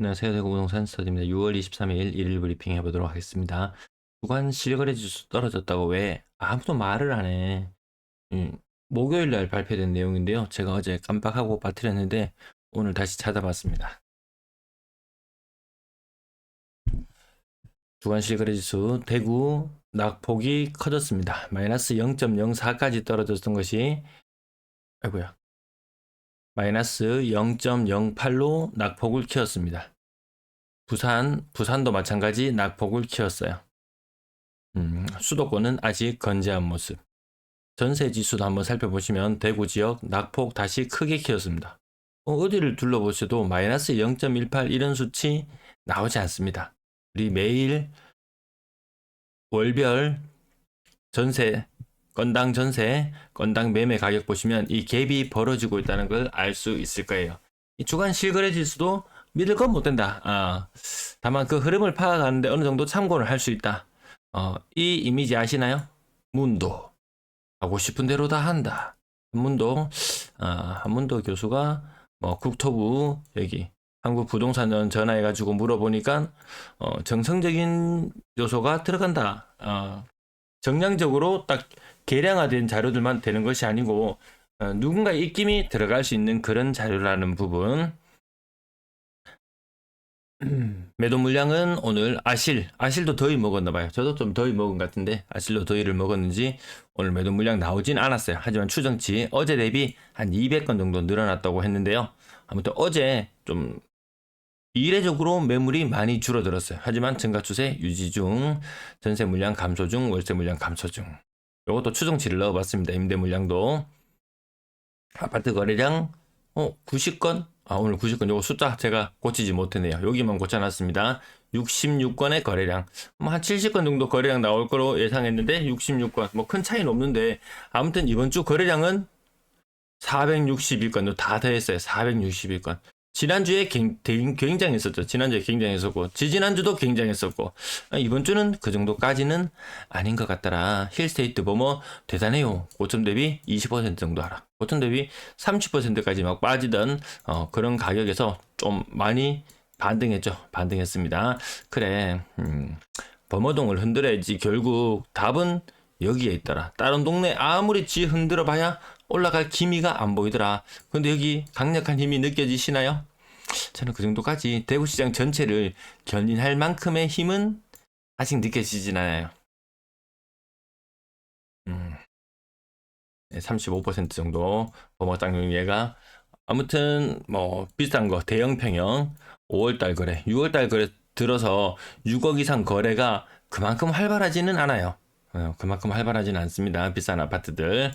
안녕하세요. 대구부동산 스터디입니다. 6월 23일 일일 브리핑 해보도록 하겠습니다. 주간 실거래 지수 떨어졌다고 왜 아무도 말을 안 해? 목요일 날 발표된 내용인데요. 제가 어제 깜빡하고 빠뜨렸는데 오늘 다시 찾아봤습니다. 주간 실거래 지수 대구 낙폭이 커졌습니다. 마이너스 0.04까지 떨어졌던 것이 아이고야 마이너스 0.08로 낙폭을 키웠습니다. 부산도 마찬가지 낙폭을 키웠어요. 수도권은 아직 건재한 모습. 전세 지수도 한번 살펴보시면 대구 지역 낙폭 다시 크게 키웠습니다. 어디를 둘러보셔도 마이너스 0.18 이런 수치 나오지 않습니다. 우리 매일 월별 전세, 건당 매매 가격 보시면 이 갭이 벌어지고 있다는 걸 알 수 있을 거예요. 이 주간 실거래 지수도 믿을 건 못 된다. 다만 그 흐름을 파악하는데 어느 정도 참고를 할 수 있다. 이 이미지 아시나요? 문도. 하고 싶은 대로 다 한다. 한문도 교수가 국토부 여기 한국부동산원 전화해가지고 물어보니까 정성적인 요소가 들어간다. 정량적으로 딱 계량화된 자료들만 되는 것이 아니고 누군가의 입김이 들어갈 수 있는 그런 자료라는 부분. 매도 물량은 오늘 아실도 더위 먹었나봐요. 저도 좀 더위 먹은 것 같은데 아실로 더위를 먹었는지 오늘 매도 물량 나오진 않았어요. 하지만 추정치 어제 대비 한 200건 정도 늘어났다고 했는데요. 아무튼 어제 좀 이례적으로 매물이 많이 줄어들었어요. 하지만 증가 추세 유지 중, 전세 물량 감소 중, 월세 물량 감소 중. 이것도 추정치를 넣어봤습니다. 임대 물량도 아파트 거래량 90건? 오늘 90건 요거 숫자 제가 고치지 못했네요. 여기만 고쳐놨습니다. 66건의 거래량. 한 70건 정도 거래량 나올 거로 예상했는데 66건. 큰 차이는 없는데 아무튼 이번 주 거래량은 461건 다 더했어요. 461건. 지난주에 굉장했었죠. 지난주에 굉장했었고 지지난주도 굉장했었고 이번 주는 그 정도까지는 아닌 것 같더라. 힐스테이트 뭐뭐 대단해요. 고점 대비 20% 정도 하락. 고점 대비 30%까지 막 빠지던 그런 가격에서 좀 많이 반등했습니다. 그래 범어동을 흔들어야지. 결국 답은 여기에 있더라. 다른 동네 아무리 지 흔들어 봐야 올라갈 기미가 안 보이더라. 근데 여기 강력한 힘이 느껴지시나요? 저는 그 정도까지 대구시장 전체를 견인할 만큼의 힘은 아직 느껴지진 않아요. 35% 정도 범어땅용예가 아무튼 비슷한 거 대형 평형 5월달 거래 6월달 거래 들어서 6억 이상 거래가 그만큼 활발하지는 않아요. 그만큼 활발하지는 않습니다. 비싼 아파트들.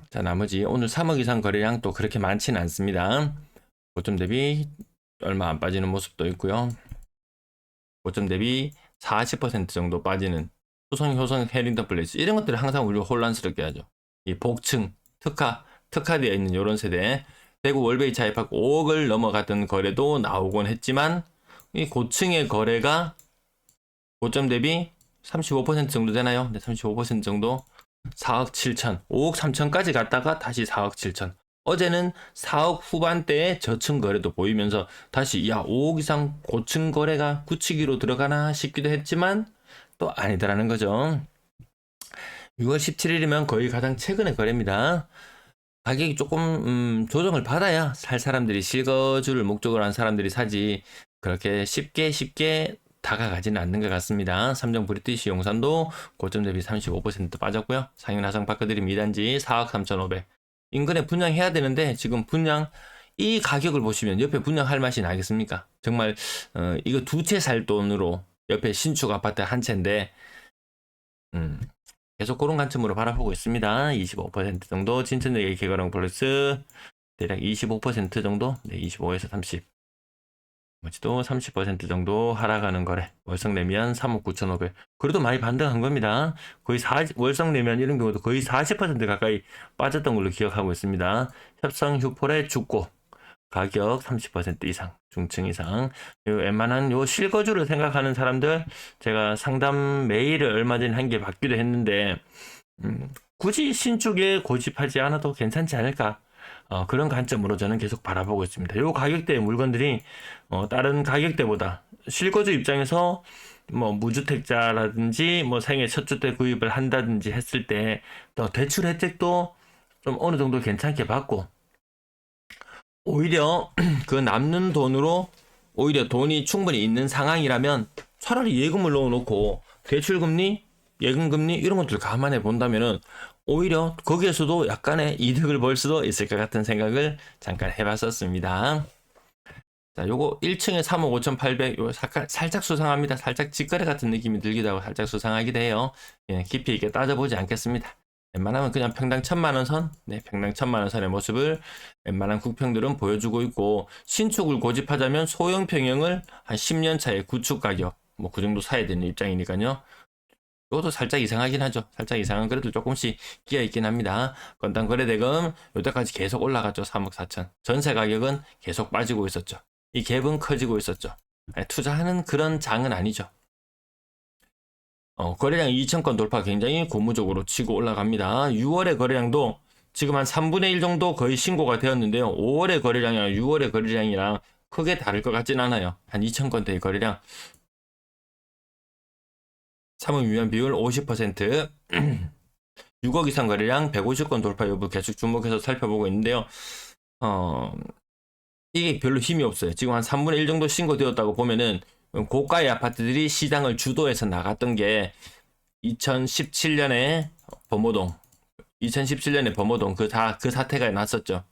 자, 나머지 오늘 3억 이상 거래량 또 그렇게 많지는 않습니다. 고점 대비 얼마 안 빠지는 모습도 있고요. 고점 대비 40% 정도 빠지는 효성, 해링턴 플레이스 이런 것들을 항상 우리가 혼란스럽게 하죠. 이 복층, 특화되어 있는 이런 세대 대구 월베이 차입하고 5억을 넘어갔던 거래도 나오곤 했지만 이 고층의 거래가 고점 대비 35% 정도 되나요? 네, 35% 정도 4억 7천, 5억 3천까지 갔다가 다시 4억 7천. 어제는 4억 후반대에 저층 거래도 보이면서 다시 5억 이상 고층 거래가 굳히기로 들어가나 싶기도 했지만 또 아니더라는 거죠. 6월 17일이면 거의 가장 최근의 거래입니다. 가격이 조금 조정을 받아야 살 사람들이 실거주를 목적으로 한 사람들이 사지 그렇게 쉽게 다가가지는 않는 것 같습니다. 삼성 브리티시 용산도 고점 대비 35% 빠졌고요. 상인 하상 바꿔드림 2단지 4억 3,500. 인근에 분양해야 되는데 지금 분양 이 가격을 보시면 옆에 분양할 맛이 나겠습니까? 정말 이거 두 채 살 돈으로 옆에 신축 아파트 한 채인데 계속 그런 관점으로 바라보고 있습니다. 25% 정도 진천역의 개거령 플러스 대략 25% 정도, 네, 25에서 30. 나머지도 30% 정도 하락하는 거래. 월성 내면 3억 9,500. 그래도 많이 반등한 겁니다. 거의 월성 내면 이런 경우도 거의 40% 가까이 빠졌던 걸로 기억하고 있습니다. 협성 휴폴의 죽고 가격 30% 이상, 중층 이상. 웬만한 요 실거주를 생각하는 사람들 제가 상담 메일을 얼마 전에 한 개 받기도 했는데 굳이 신축에 고집하지 않아도 괜찮지 않을까? 그런 관점으로 저는 계속 바라보고 있습니다. 요 가격대의 물건들이 다른 가격대보다 실거주 입장에서 뭐 무주택자라든지 뭐 생애 첫 주택 구입을 한다든지 했을 때 또 대출 혜택도 좀 어느 정도 괜찮게 받고 오히려 그 남는 돈으로 오히려 돈이 충분히 있는 상황이라면 차라리 예금을 넣어놓고 대출금리, 예금금리 이런 것들 감안해 본다면은 오히려 거기에서도 약간의 이득을 볼 수도 있을 것 같은 생각을 잠깐 해봤었습니다. 자, 요거 1층에 3억 5,800, 요 살짝 수상합니다. 살짝 직거래 같은 느낌이 들기도 하고 살짝 수상하기도 해요. 예, 깊이 있게 따져보지 않겠습니다. 웬만하면 그냥 평당 1,000만원 선, 네, 평당 1,000만원 선의 모습을 웬만한 국평들은 보여주고 있고, 신축을 고집하자면 소형 평형을 한 10년 차에 구축 가격, 뭐 그 정도 사야 되는 입장이니까요. 이것도 살짝 이상하긴 하죠. 살짝 이상한 그래도 조금씩 끼어 있긴 합니다. 건당 거래대금 요때까지 계속 올라갔죠. 3억 4천. 전세 가격은 계속 빠지고 있었죠. 이 갭은 커지고 있었죠. 투자하는 그런 장은 아니죠. 거래량 2,000건 돌파 굉장히 고무적으로 치고 올라갑니다. 6월의 거래량도 지금 한 3분의 1 정도 거의 신고가 되었는데요. 5월의 거래량이랑 6월의 거래량이랑 크게 다를 것 같진 않아요. 한 2,000건대의 거래량. 3억 미만 비율 50%. 6억 이상 거래량 150건 돌파 여부 계속 주목해서 살펴보고 있는데요. 이게 별로 힘이 없어요. 지금 한 3분의 1 정도 신고되었다고 보면은 고가의 아파트들이 시장을 주도해서 나갔던 게 2017년에 범호동, 2017년에 범호동 그 사태가 났었죠.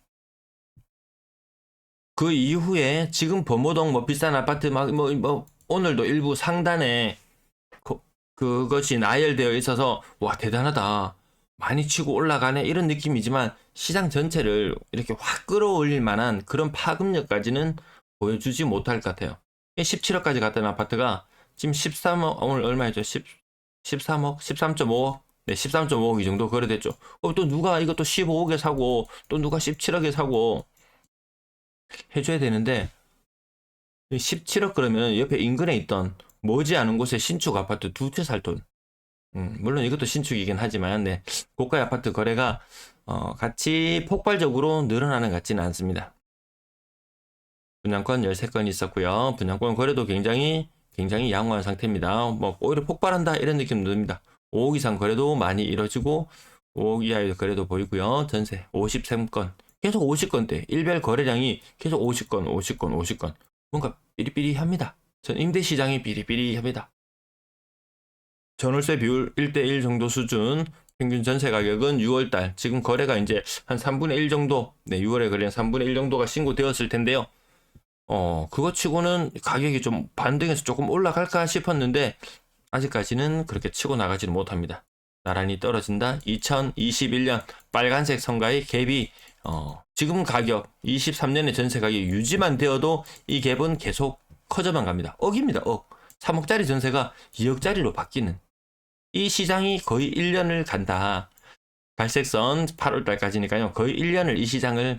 그 이후에 지금 범호동 뭐 비싼 아파트 뭐 오늘도 일부 상단에 그것이 나열되어 있어서 와 대단하다. 많이 치고 올라가네 이런 느낌이지만 시장 전체를 이렇게 확 끌어올릴 만한 그런 파급력까지는 보여주지 못할 것 같아요. 17억까지 갔던 아파트가 지금 13억, 오늘 얼마였죠? 13억, 13.5억? 네, 13.5억 이 정도 거래됐죠. 또 누가 이것도 15억에 사고, 또 누가 17억에 사고 해줘야 되는데, 17억 그러면 옆에 인근에 있던 머지않은 곳에 신축 아파트 두 채 살 돈. 물론 이것도 신축이긴 하지만, 네, 고가 아파트 거래가 같이 폭발적으로 늘어나는 것 같지는 않습니다. 분양권 13건 있었고요. 분양권 거래도 굉장히 양호한 상태입니다. 뭐 오히려 폭발한다 이런 느낌 듭니다. 5억 이상 거래도 많이 이뤄지고 5억 이하의 거래도 보이고요. 전세 53건 계속 50건대 일별 거래량이 계속 50건 뭔가 삐리삐리합니다. 전 임대시장이 삐리삐리합니다. 전월세 비율 1대1 정도 수준, 평균 전세 가격은 6월달 지금 거래가 이제 한 3분의 1 정도, 네, 6월에 거래한 3분의 1 정도가 신고되었을 텐데요. 그거 치고는 가격이 좀 반등해서 조금 올라갈까 싶었는데 아직까지는 그렇게 치고 나가지는 못합니다. 나란히 떨어진다. 2021년 빨간색 선과의 갭이 지금 가격 23년의 전세 가격이 유지만 되어도 이 갭은 계속 커져만 갑니다. 억입니다. 억. 3억짜리 전세가 2억짜리로 바뀌는 이 시장이 거의 1년을 간다. 갈색선 8월달까지니까요. 거의 1년을 이 시장을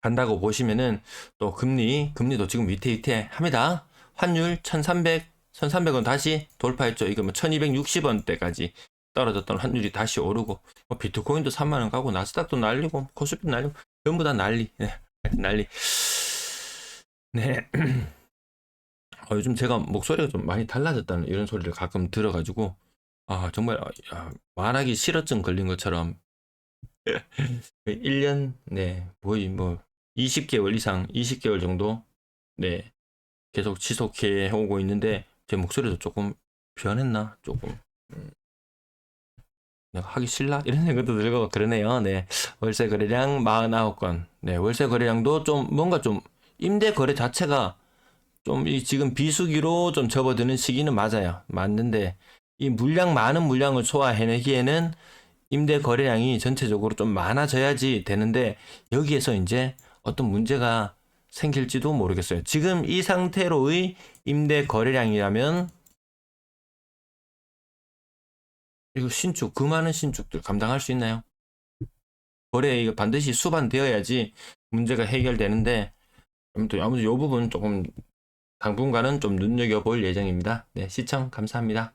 간다고 보시면은 또 금리도 지금 위태위태합니다. 환율 1,300원 다시 돌파했죠. 이거 뭐 1,260원대까지 떨어졌던 환율이 다시 오르고 뭐 비트코인도 3만 원 가고 나스닥도 날리고 코스피 날리고 전부 다 난리. 네, 난리. 네. 요즘 제가 목소리가 좀 많이 달라졌다는 이런 소리를 가끔 들어가지고 정말 말하기 싫어증 걸린 것처럼 1년 네 거의 뭐 20개월 이상 20개월 정도 네 계속 지속해 오고 있는데 제 목소리도 조금 변했나 조금 내가 하기 싫나 이런 생각도 들고 그러네요. 네, 월세 거래량 49건. 네, 월세 거래량도 좀 뭔가 좀 임대 거래 자체가 좀 지금 비수기로 좀 접어드는 시기는 맞는데 이 많은 물량을 소화해내기에는 임대 거래량이 전체적으로 좀 많아져야지 되는데 여기에서 이제 어떤 문제가 생길지도 모르겠어요. 지금 이 상태로의 임대 거래량이라면 이거 그 많은 신축들 감당할 수 있나요? 거래 이거 반드시 수반되어야지 문제가 해결되는데 아무튼 이 부분 조금 당분간은 좀 눈여겨볼 예정입니다. 네, 시청 감사합니다.